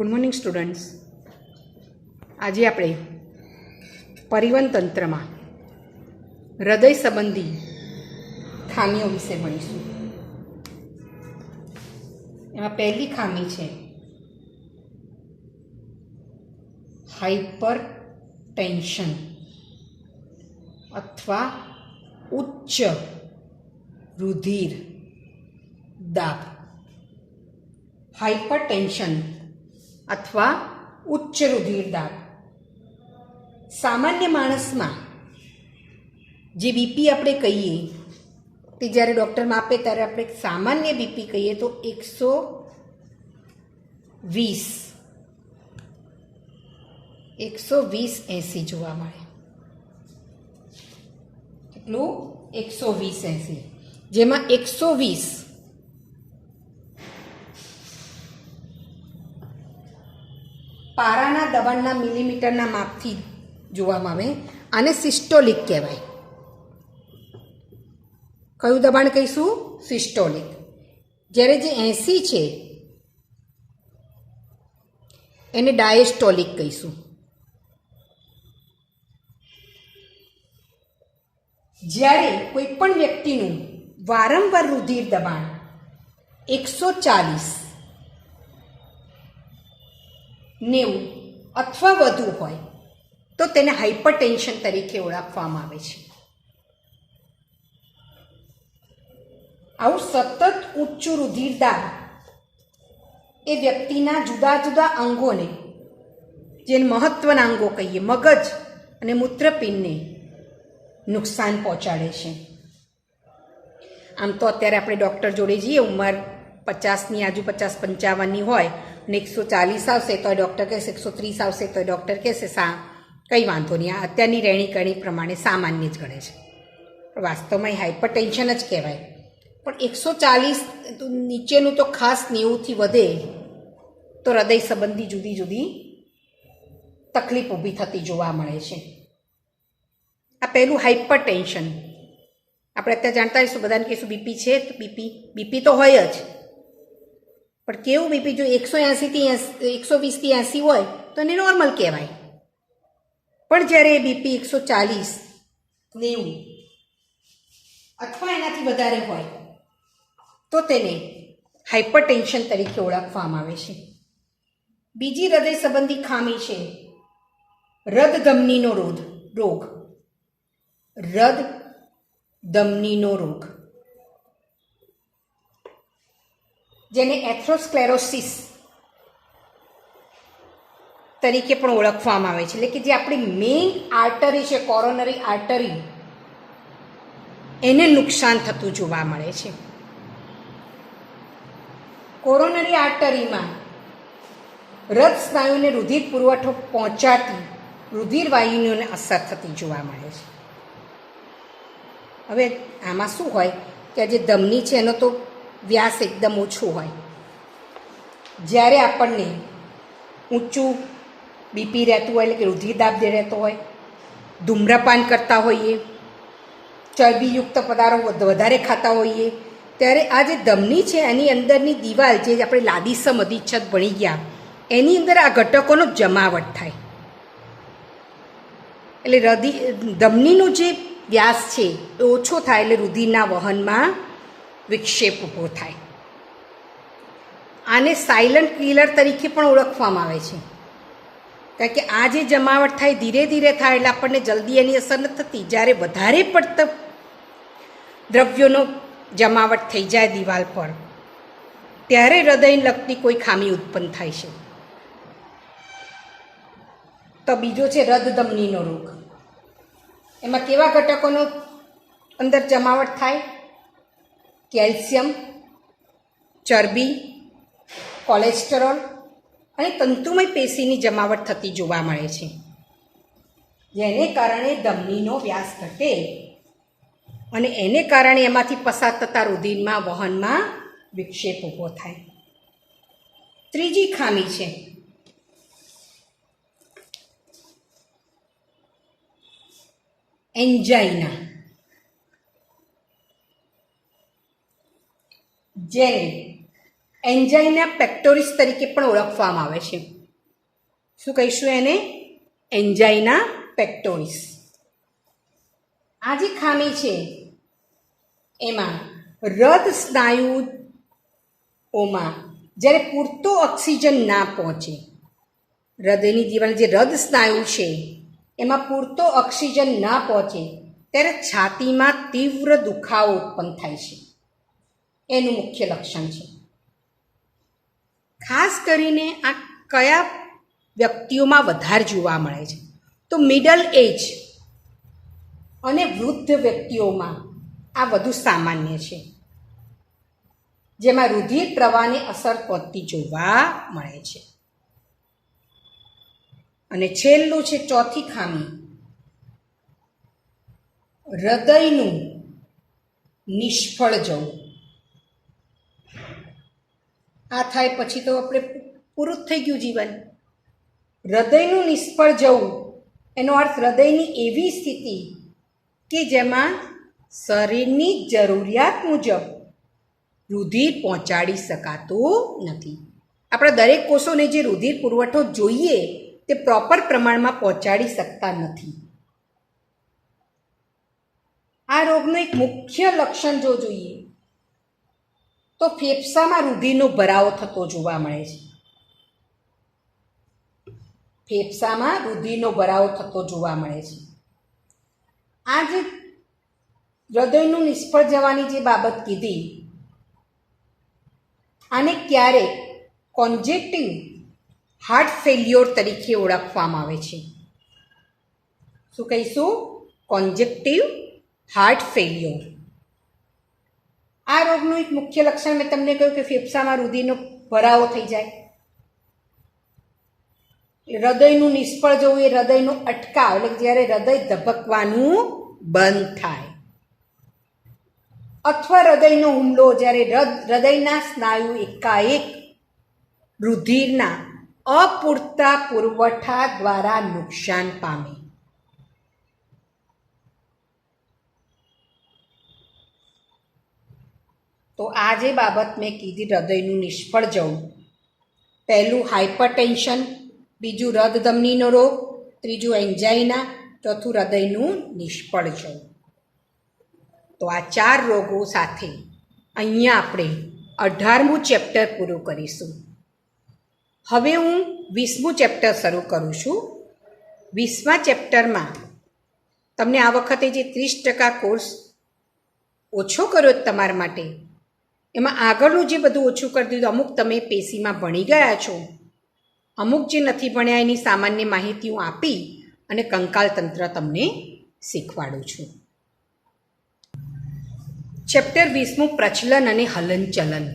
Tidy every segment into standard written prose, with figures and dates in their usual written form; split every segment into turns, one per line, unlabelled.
Good morning students. આજે આપણે પરિવહન તંત્રમાં હૃદય સંબંધી ખામીઓ વિશે ભણીશું. એમાં પહેલી ખામી છે હાઇપર ટેન્શન અથવા ઉચ્ચ રુધિર દાબ. હાઇપર ટેન્શન અથવા ઉચ્ચ રુધિર દાબ સામાન્ય માણસમાં જે બીપી આપણે કહીએ તે જ્યારે ડૉક્ટર માપે ત્યારે આપણે સામાન્ય બીપી કહીએ તો 120/80 જોવા મળે. કેટલું? 120/80, જેમાં 120 પારાના દબાણના મિલીમીટરના માપથી જોવામાં આવે. આને સિસ્ટોલિક કહેવાય. કયું દબાણ કહીશું? સિસ્ટોલિક. જ્યારે જે 80 છે એને ડાયસ્ટોલિક કહીશું. જ્યારે કોઈ પણ વ્યક્તિનું વારંવાર રુધિર દબાણ 140, 90 અથવા વધુ હોય તો તેને હાઇપરટેન્શન તરીકે ઓળખવામાં આવે છે. આવું સતત ઊંચું રુધિર દાબ એ વ્યક્તિના જુદા જુદા અંગોને, જે મહત્વના અંગો કહીએ, મગજ અને મૂત્રપિંડને નુકસાન પહોંચાડે છે. આમ તો અત્યારે આપણે ડૉક્ટર જોડે જઈએ, ઉંમર 50ની આજુ 50-55ની હોય અને 140 આવશે તો ડૉક્ટર કહેશે, 130 આવશે તો ડૉક્ટર કહેશે કંઈ વાંધો નહીં, આ અત્યારની રહેણીકરણી પ્રમાણે સામાન્ય જ ગણે છે. પણ વાસ્તવમાં એ હાઇપરટેન્શન જ કહેવાય. પણ 140 નીચેનું તો ખાસ 90થી વધે તો હૃદય સંબંધી જુદી જુદી તકલીફ ઊભી થતી જોવા મળે છે. આ પહેલું હાઇપરટેન્શન. આપણે અત્યારે જાણતા હોઈશું, બધાને કહીશું બીપી છે તો બીપી તો હોય જ, પણ કેવું બીપી? જો 120થી 80 હોય તો એને નોર્મલ કહેવાય. પણ જ્યારે બીપી 140, 90 અથવા એનાથી વધારે હોય તો તેને હાઇપરટેન્શન તરીકે ઓળખવામાં આવે છે. બીજી હૃદય સંબંધી ખામી છે રદધમનીનો રોગ. રદધમનીનો રોગ, જેને એથેરોસ્ક્લેરોસિસ તરીકે પણ ઓળખવામાં આવે છે. એટલે કે જે આપણી મેઇન આર્ટરી છે, કોરોનરી આર્ટરી, એને નુકસાન થતું જોવા મળે છે. કોરોનરી આર્ટરીમાં હૃદ સ્નાયુને રુધિર પુરવઠો પહોંચાડતી રુધિર વાહિનીઓને અસર થતી જોવા મળે છે. હવે આમાં શું હોય કે જે ધમની છે એનો તો વ્યાસ એકદમ ઓછો હોય. જ્યારે આપણને ઊંચું બીપી રહેતું હોય, એટલે કે રુધિર દાબ રહેતો હોય, ધૂમ્રપાન કરતા હોઈએ, ચરબીયુક્ત પદાર્થો વધારે ખાતા હોઈએ, ત્યારે આ જે ધમની છે એની અંદરની દિવાલ, જે આપણે લાદીસમ અધિચ્છદ ભણી ગયા, એની અંદર આ ઘટકોનો જમાવટ થાય. એટલે ધમનીનું જે વ્યાસ છે એ ઓછો થાય, એટલે રુધિરના વહનમાં વિક્ષેપ ઊભો થાય. આને સાયલન્ટ કિલર તરીકે પણ ઓળખવામાં આવે છે, કારણ કે આ જે જમાવટ થાય ધીરે ધીરે થાય, એટલે આપણને જલ્દી એની અસર નથી થતી. જ્યારે વધારે પડતા દ્રવ્યોનો જમાવટ થઈ જાય દિવાલ પર, ત્યારે હૃદયને લગતી કોઈ ખામી ઉત્પન્ન થાય છે. તો બીજો છે રદધમનીનો રોગ. એમાં કેવા ઘટકોનો અંદર જમાવટ થાય? કેલ્શિયમ, ચરબી, કોલેસ્ટેરોલ અને તંતુમય પેશીની જમાવટ થતી જોવા મળે છે, જેને કારણે ધમનીનો વ્યાસ ઘટે અને એને કારણે એમાંથી પસાર થતા રુધિરમાં વહનમાં વિક્ષેપ ઊભો થાય. ત્રીજી ખામી છે એન્જાઇના, જેને એન્જાઇના પેક્ટોરિસ તરીકે પણ ઓળખવામાં આવે છે. શું કહીશું એને? એન્જાઇના પેક્ટોરિસ. આ જે ખામી છે એમાં હૃદ સ્નાયુઓમાં જ્યારે પૂરતો ઓક્સિજન ના પહોંચે, હૃદયની દિવાલ જે હૃદ સ્નાયુ છે એમાં પૂરતો ઓક્સિજન ના પહોંચે ત્યારે છાતીમાં તીવ્ર દુખાવો ઉત્પન્ન થાય છે. એનું મુખ્ય લક્ષણ છે. ખાસ કરીને આ કયા વ્યક્તિઓમાં વધારે જોવા મળે છે? તો મિડલ એજ અને વૃદ્ધ વ્યક્તિઓમાં આ વધુ સામાન્ય છે, જેમાં રુધિર પ્રવાહને અસર પહોંચતી જોવા મળે છે. અને છેલ્લું છે ચોથી ખામી, હૃદયનું નિષ્ફળ જવું. આ થાય પછી તો આપણે પૂરું જ થઈ ગયું જીવન. હૃદયનું નિષ્ફળ જવું એનો અર્થ હૃદયની એવી સ્થિતિ કે જેમાં શરીરની જરૂરિયાત મુજબ રુધિર પહોંચાડી શકાતું નથી. આપણા દરેક કોષોને જે રુધિર પુરવઠો જોઈએ તે પ્રોપર પ્રમાણમાં પહોંચાડી શકતા નથી. આ રોગનું એક મુખ્ય લક્ષણ જો જોઈએ તો ફેફસામાં રુધિરનો ભરાવો થતો જોવા મળે છે. ફેફસામાં રુધિરનો ભરાવો થતો જોવા મળે છે. આ જે હૃદયનું નિષ્ફળ જવાની જે બાબત કીધી, આને ક્યારેક કોન્જેક્ટિવ હાર્ટ ફેલ્યોર તરીકે ઓળખવામાં આવે છે. શું કહીશું? કોન્જેક્ટિવ હાર્ટ ફેલ્યોર. આ રોગનું એક મુખ્ય લક્ષણ મેં તમને કહ્યું કે ફેફસામાં રુધિરનો ભરાવો થઈ જાય. હૃદયનું નિષ્ફળ જવું એ હૃદયનો અટકાવ, એટલે જ્યારે હૃદય ધબકવાનું બંધ થાય, અથવા હૃદયનો હુમલો જ્યારે હૃદયના સ્નાયુ એકાએક રુધિરના અપૂરતા પુરવઠા દ્વારા નુકસાન પામે. તો આ જે બાબત મેં કીધી હૃદયનું નિષ્ફળ જવું, પહેલું હાઇપરટેન્શન, બીજું રક્તધમનીનો રોગ, ત્રીજું એન્જાઇના, ચોથું હૃદયનું નિષ્ફળ જવું. તો આ 4 રોગો સાથે અહીંયા આપણે 18મું ચેપ્ટર પૂરું કરીશું. હવે હું 20મું ચેપ્ટર શરૂ કરું છું. 20મા ચેપ્ટરમાં તમને આ વખતે જે 30% કોર્સ ઓછો કર્યો તમારા માટે, એમાં આગળનું જે બધું ઓછું કરી દીધું, અમુક તમે પેશીમાં ભણી ગયા છો, અમુક જે નથી ભણ્યા એની સામાન્ય માહિતી હું આપી અને કંકાલ તંત્ર તમને શીખવાડું છું. ચેપ્ટર 20મું પ્રચલન અને હલનચલન.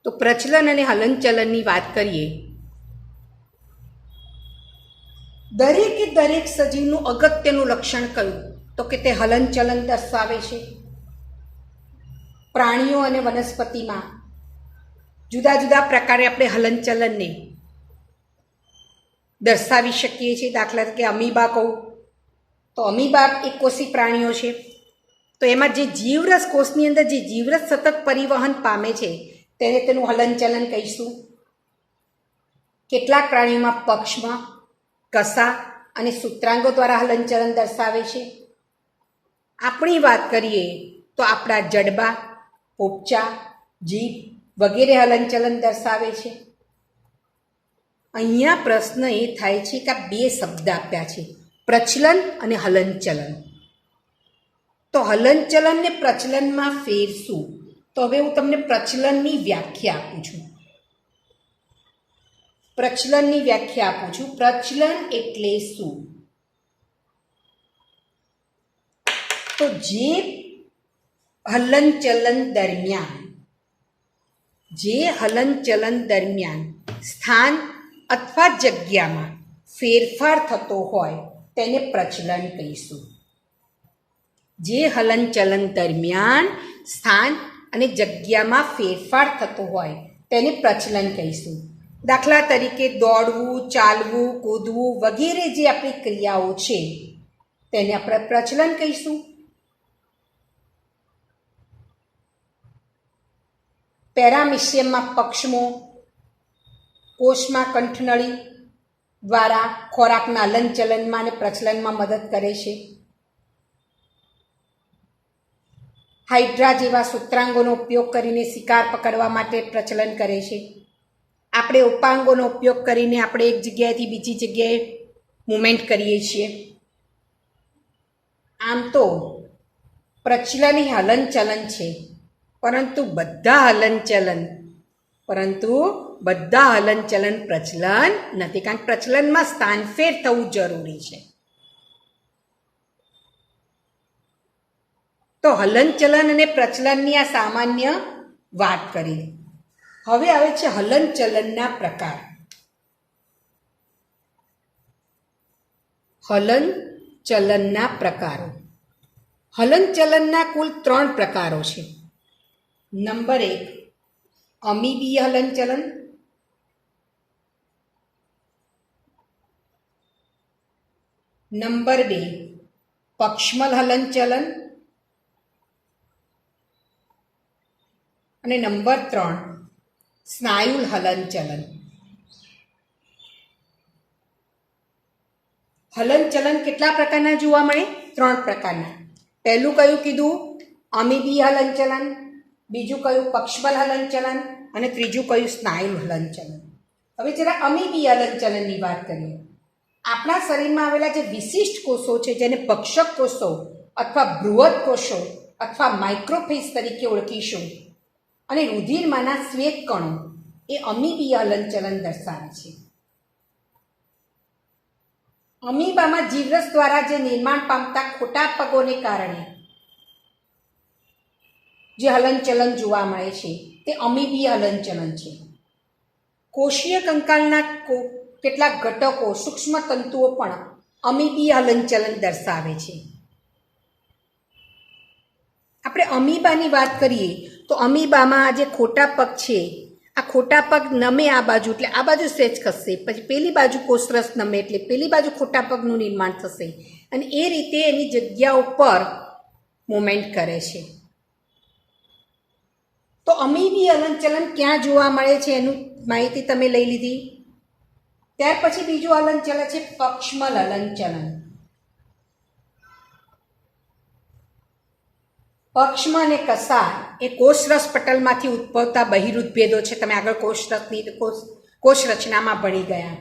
તો પ્રચલન અને હલનચલનની વાત કરીએ, દરેકે દરેક સજીવનું અગત્યનું લક્ષણ કયું? તો કે તે હલનચલન દર્શાવે છે. પ્રાણીઓ અને વનસ્પતિમાં જુદા જુદા પ્રકારે આપણે હલનચલનને દર્શાવી શકીએ છીએ. દાખલા તરીકે અમીબા કહું તો અમીબા એકકોષી પ્રાણીઓ છે, તો એમાં જે જીવરસ કોષની અંદર જે જીવરસ સતત પરિવહન પામે છે તેને તેનું હલનચલન કહીશું. કેટલાક પ્રાણીઓમાં પક્ષમાં, કસા અને સૂત્રાંગો દ્વારા હલનચલન દર્શાવે છે. આપણી વાત કરીએ તો આપણા જડબા, પોપચા, જીભ વગેરે હલનચલન દર્શાવે છે. અહીંયા પ્રશ્ન એ થાય છે કે આ 2 શબ્દ આપ્યા છે, પ્રચલન અને હલનચલન. તો હલનચલન ને પ્રચલનમાં ફેર શું? તો હવે હું તમને પ્રચલનની વ્યાખ્યા આપું છું. પ્રચલનની વ્યાખ્યા આપું છું. પ્રચલન એટલે શું? તો જે હલનચલન દરમિયાન સ્થાન અથવા જગ્યામાં ફેરફાર થતો હોય તેને પ્રચલન કહીશું. જે હલનચલન દરમિયાન સ્થાન અને જગ્યામાં ફેરફાર થતો હોય તેને પ્રચલન કહીશું. દાખલા તરીકે દોડવું, ચાલવું, કૂદવું વગેરે જે આપણી ક્રિયાઓ છે તેને આપણે પ્રચલન કહીશું. પેરામિશિયમમાં પક્ષમો, કોષમાં કંઠનળી દ્વારા ખોરાકના હલનચલનમાં અને પ્રચલનમાં મદદ કરે છે. હાઇડ્રા જેવા સૂત્રાંગોનો ઉપયોગ કરીને શિકાર પકડવા માટે પ્રચલન કરે છે. આપણે ઉપાંગોનો ઉપયોગ કરીને આપણે એક જગ્યાએથી બીજી જગ્યાએ મૂવમેન્ટ કરીએ છીએ. આમ તો પ્રચલન એ હલનચલન છે, પરંતુ બધા હલનચલન પ્રચલન નથી, કારણ કે પ્રચલનમાં સ્થાનફેર થવું જરૂરી છે. તો હલનચલન અને પ્રચલનની આ સામાન્ય વાત કરી. હવે આવે છે હલનચલનના પ્રકાર. હલનચલનના પ્રકારો. હલનચલનના કુલ 3 પ્રકારો છે. નંબર 1 અમીબીય હલનચલન. નંબર 2 પક્ષમલ હલનચલન. અને નંબર 3 સ્નાયુલ હલનચલન. હલનચલન કેટલા પ્રકારના જોવા મળે? 3 પ્રકારના. પહેલું કયું કીધું? અમીબીય હલનચલન. બીજું કયું? પક્ષમલ હલનચલન. અને ત્રીજું કયું? સ્નાયુલ હલનચલન. હવે જરા અમીબીય હલનચલનની વાત કરીએ. આપણા શરીરમાં આવેલા જે વિશિષ્ટ કોષો છે, જેને ભક્ષક કોષો અથવા બૃહદ કોષો અથવા માઇક્રોફેજ તરીકે ઓળખીશું, અને રુધિરમાંના શ્વેત કણો એ અમીબીય હલનચલન દર્શાવે છે. અમીબામાં જીવરસ દ્વારા જે નિર્માણ પામતા ખોટા પગોને કારણે જે હલનચલન જોવા મળે છે તે અમીબીય હલનચલન છે. કોષીય કંકાલના કેટલાક ઘટકો, સૂક્ષ્મ તંતુઓ પણ અમીબીય હલનચલન દર્શાવે છે. આપણે અમીબાની વાત કરીએ તો અમીબામાં જે ખોટા પગ છે, આ ખોટા પગ નમે આ બાજુ એટલે આ બાજુ સહેજ ખસશે, પછી પેલી બાજુ કોષરસ નમે એટલે પેલી બાજુ ખોટા પગનું નિર્માણ થશે, અને એ રીતે એની જગ્યા ઉપર મૂવમેન્ટ કરે છે. તો અમીબીય હલનચલન ક્યાં જોવા મળે છે એનું માહિતી તમે લઈ લીધી. ત્યાર પછી બીજું હલનચલન છે પક્ષમલ હલનચલન. પક્ષમ અને કસાર એ કોષરસ પટલમાંથી ઉદ્ભવતા બહિર્ભૂત ભેદો છે. તમે આગળ કોષ રચનામાં ભણી ગયા.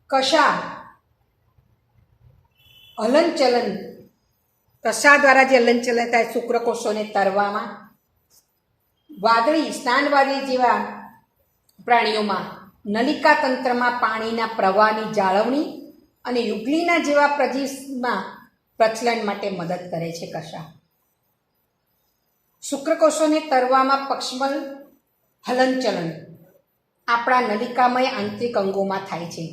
કસાર હલનચલન, કસાર દ્વારા જે હલનચલન થાય શુક્રકોષોને તરવામાં, વાદળી, સ્નાનવાદી જેવા પ્રાણીઓમાં નલિકા તંત્રમાં પાણીના પ્રવાહની જાળવણી અને યુગ્લિના જેવા પ્રજીવમાં પ્રચલન માટે મદદ કરે છે. કશા શુક્રકોષોને તરવામાં પક્ષમલ હલનચલન આપણા નલિકામય આંતરિક અંગોમાં થાય છે,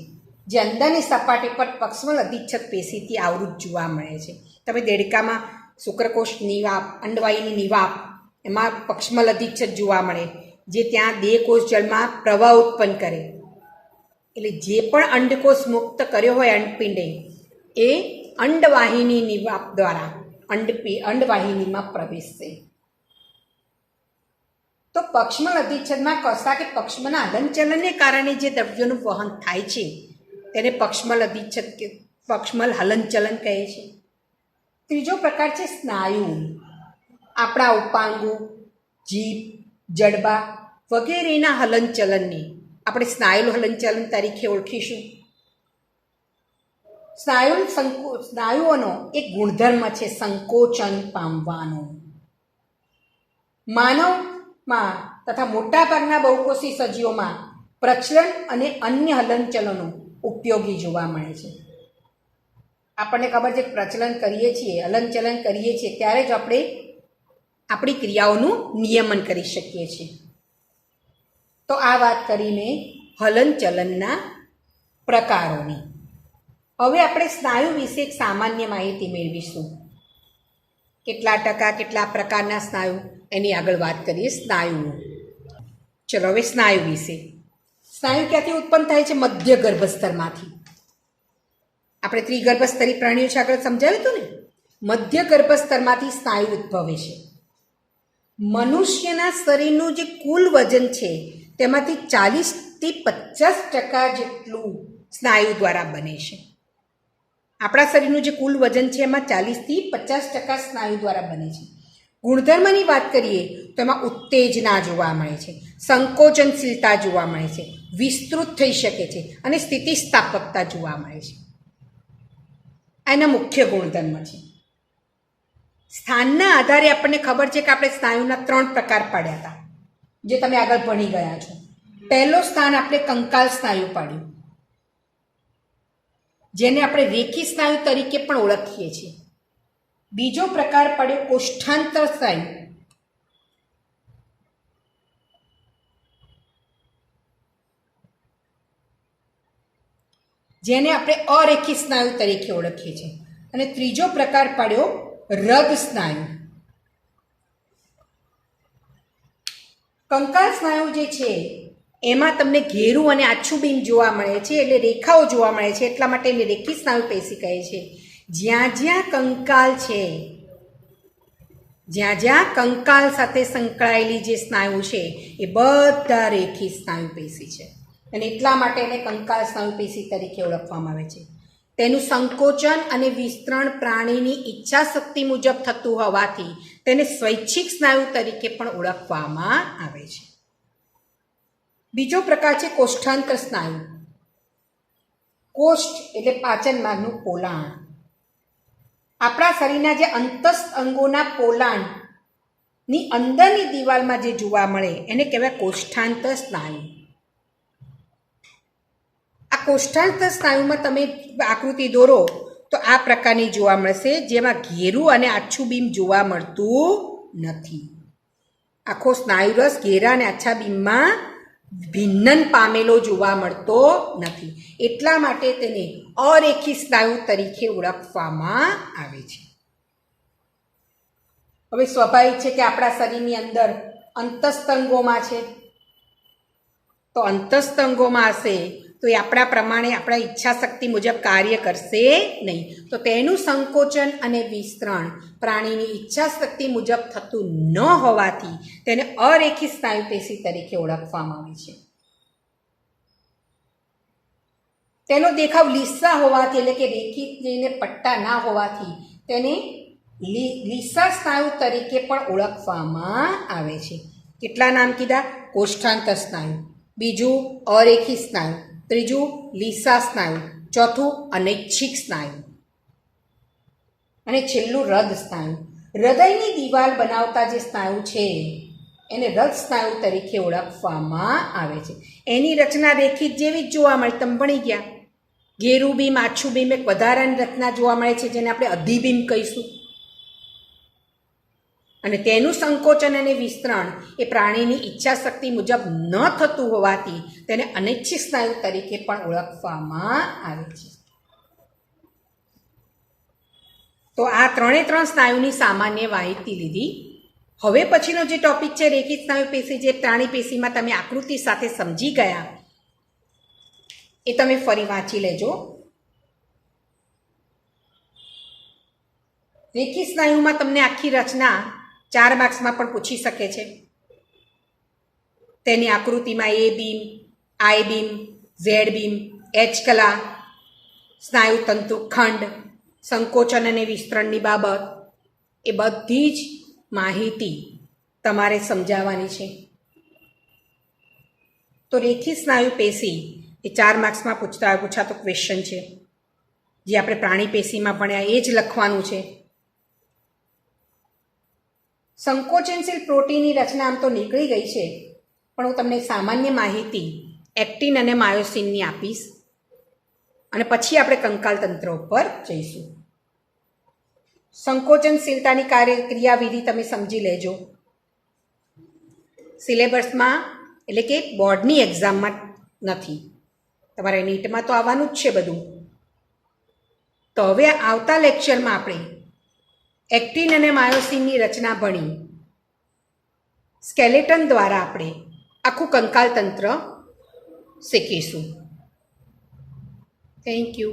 જે અંદરની સપાટી પર પક્ષમલ અધિચ્છદ પેશીથી આવૃત જોવા મળે છે. તમે દેડકામાં શુક્રકોષ નિવાપ, અંડવાહીની નિવાપ, એમાં પક્ષમલ અધિચ્છદ જોવા મળે, જે ત્યાં દેહકોષ જળમાં પ્રવાહ ઉત્પન્ન કરે. એટલે જે પણ અંડકોષ મુક્ત કર્યો હોય અંડપિંડે, એ અંડવાહિની નિવાપ દ્વારા અંડવાહિનીમાં પ્રવેશશે. તો પક્ષમલ અધિચ્છદમાં કશા કે પક્ષમના હલનચલનને કારણે જે દ્રવ્યોનું વહન થાય છે તેને પક્ષમલ અધિચ્છદ કે પક્ષમલ હલનચલન કહે છે. ત્રીજો પ્રકાર છે સ્નાયુ. આપણા ઉપાંગો, જીભ, જડબા વગેરેના હલનચલનને આપણે સ્નાયુલ હલનચલન તરીકે ઓળખીશું. સ્નાયુઓનો એક ગુણધર્મ છે સંકોચન પામવાનો. માનવમાં તથા મોટાભાગના બહુકોષી સજીવોમાં પ્રચલન અને અન્ય હલનચલનો ઉપયોગી જોવા મળે છે. આપણને ખબર છે પ્રચલન કરીએ છીએ, હલનચલન કરીએ છીએ ત્યારે જ આપણે આપણી ક્રિયાઓનું નિયમન કરી શકીએ છીએ. તો આ વાત કરીને હલનચલનના પ્રકારોની. હવે આપણે સ્નાયુ વિશે એક સામાન્ય માહિતી મેળવીશું. કેટલા ટકા, કેટલા પ્રકારના સ્નાયુ, એની આગળ વાત કરીએ. સ્નાયુઓ. ચલો હવે સ્નાયુ વિશે. સ્નાયુ ક્યાંથી ઉત્પન્ન થાય છે? મધ્ય ગર્ભસ્તરમાંથી. આપણે ત્રિગર્ભસ્તરી પ્રાણીઓ છે આગળ સમજાવ્યું હતું ને. મધ્ય ગર્ભસ્તરમાંથી સ્નાયુ ઉદ્ભવે છે. મનુષ્યના શરીરનું જે કુલ વજન છે તેમાંથી 40થી 50% જેટલું સ્નાયુ દ્વારા બને છે. આપણા શરીરનું જે કુલ વજન છે એમાં 40થી 50% સ્નાયુ દ્વારા બને છે. ગુણધર્મની વાત કરીએ તો એમાં ઉત્તેજના જોવા મળે છે, સંકોચનશીલતા જોવા મળે છે, વિસ્તૃત થઈ શકે છે અને સ્થિતિસ્થાપકતા જોવા મળે છે. એના મુખ્ય ગુણધર્મ છે. સ્થાનના આધારે આપણને ખબર છે કે આપણે સ્નાયુના 3 પ્રકાર પાડ્યા હતા, જે તમે આગળ ભણી ગયા છો. પહેલો સ્થાન આપણે કંકાલ સ્નાયુ પાડ્યું, જેને આપણે રેખી સ્નાયુ તરીકે પણ ઓળખીએ છીએ. બીજો પ્રકાર પડ્યો કોષ્ઠાંતર સ્નાયુ, જેને આપણે અરેખી સ્નાયુ તરીકે ઓળખીએ છીએ. અને ત્રીજો પ્રકાર પડ્યો રગ સ્નાયુ. કંકાલ સ્નાયુ જે છે એમાં તમને ઘેરું અને આછું બીમ જોવા મળે છે, એટલે રેખાઓ જોવા મળે છે, એટલા માટે એને રેખી સ્નાયુ પેશી કહે છે. જ્યાં જ્યાં કંકાલ છે, જ્યાં જ્યાં કંકાલ સાથે સંકળાયેલી જે સ્નાયુ છે એ બધા રેખી સ્નાયુ પેશી છે, અને એટલા માટે એને કંકાલ સ્નાયુ પેશી તરીકે ઓળખવામાં આવે છે. તેનું સંકોચન અને વિસ્તરણ પ્રાણીની ઈચ્છા શક્તિ મુજબ થતું હોવાથી તેને સ્વૈચ્છિક સ્નાયુ તરીકે પણ ઓળખવામાં આવે છે. બીજો પ્રકાર છે કોષ્ઠાંતર સ્નાયુ. કોષ્ઠ એટલે પાચન માર્ગનું પોલાણ. આપણા શરીરના જે અંતસ્થ અંગોના પોલાણની અંદરની દિવાલમાં જે જોવા મળે એને કહેવાય કોષ્ઠાંતર સ્નાયુ. આ કોષ્ઠાંતર સ્નાયુમાં તમે આકૃતિ દોરો તો આ પ્રકારની જોવા મળશે, જેમાં ઘેરું અને આછું બીમ જોવા મળતું નથી. આખો સ્નાયુરસ ઘેરા અને આછા બીમમાં ભિન્નન પામેલો જોવા મળતો નથી, એટલા માટે તેને અરેખી સ્નાયુ તરીકે ઓળખવામાં આવે છે. હવે સ્વાભાવિક છે કે આપણા શરીરની અંદર અંતસ્થ અંગોમાં છે, તો અંતસ્થ અંગોમાં હશે તો એ આપણા પ્રમાણે આપણા ઈચ્છા શક્તિ મુજબ કાર્ય કરશે નહીં, તો તેનું સંકોચન અને વિસ્તરણ પ્રાણીની ઈચ્છા શક્તિ મુજબ થતું ન હોવાથી તેને અરેખી સ્નાયુ પેશી તરીકે ઓળખવામાં આવે છે. તેનો દેખાવ લીસા હોવાથી, એટલે કે રેખિત જઈને પટ્ટા ના હોવાથી તેને લીસા સ્નાયુ તરીકે પણ ઓળખવામાં આવે છે. કેટલા નામ કીધા? કોષ્ઠાંતર સ્નાયુ, બીજું અરેખી સ્નાયુ, ત્રીજું લીસા સ્નાયુ, ચોથું અનૈચ્છિક સ્નાયુ અને છેલ્લું હૃદ સ્નાયુ. હૃદયની દિવાલ બનાવતા જે સ્નાયુ છે એને હૃદ સ્નાયુ તરીકે ઓળખવામાં આવે છે. એની રચના રેખિત જેવી જ જોવા મળે, તમે ભણી ગયા. ઘેરું બીમ, આછું બીમ, એક વધારાની રચના જોવા મળે છે જેને આપણે અધિબીમ કહીશું, અને તેનું સંકોચન અને વિસ્તરણ એ પ્રાણીની ઈચ્છા શક્તિ મુજબ ન થતું હોવાથી તેને અનૈચ્છિક સ્નાયુ તરીકે પણ ઓળખવામાં આવે છે. તો આ 3 સ્નાયુની સામાન્ય માહિતી લીધી. હવે પછીનો જે ટોપિક છે રેખિત સ્નાયુ પેશી, જે પ્રાણી પેશીમાં તમે આકૃતિ સાથે સમજી ગયા, એ તમે ફરી વાંચી લેજો. રેખિત સ્નાયુમાં તમને આખી રચના 4 માર્ક્સમાં પણ પૂછી શકે છે. તેની આકૃતિમાં એ બીમ, આઈ બીમ, ઝેડ બીમ, એચ કલા, સ્નાયુ તંતુ ખંડ, સંકોચન અને વિસ્તરણની બાબત, એ બધી જ માહિતી તમારે સમજાવવાની છે. તો રેખિત સ્નાયુ પેશી એ 4 માર્ક્સમાં પૂછાતો ક્વેશ્ચન છે. જે આપણે પ્રાણી પેશીમાં ભણ્યા એ જ લખવાનું છે. સંકોચનશીલ પ્રોટીનની રચના આમ તો નીકળી ગઈ છે, પણ હું તમને સામાન્ય માહિતી એક્ટિન અને માયોસિનની આપીશ, અને પછી આપણે કંકાલ તંત્ર ઉપર જઈશું. સંકોચનશીલતાની ક્રિયાવિધિ તમે સમજી લેજો. સિલેબસમાં, એટલે કે બોર્ડની એક્ઝામમાં નથી, તમારે નીટમાં તો આવવાનું જ છે બધું. તો હવે આવતા લેક્ચરમાં આપણે એક્ટિન અને માયોસિનની રચના ભણી સ્કેલેટન દ્વારા આપણે આખું કંકાલ તંત્ર શીખીશું. Thank you.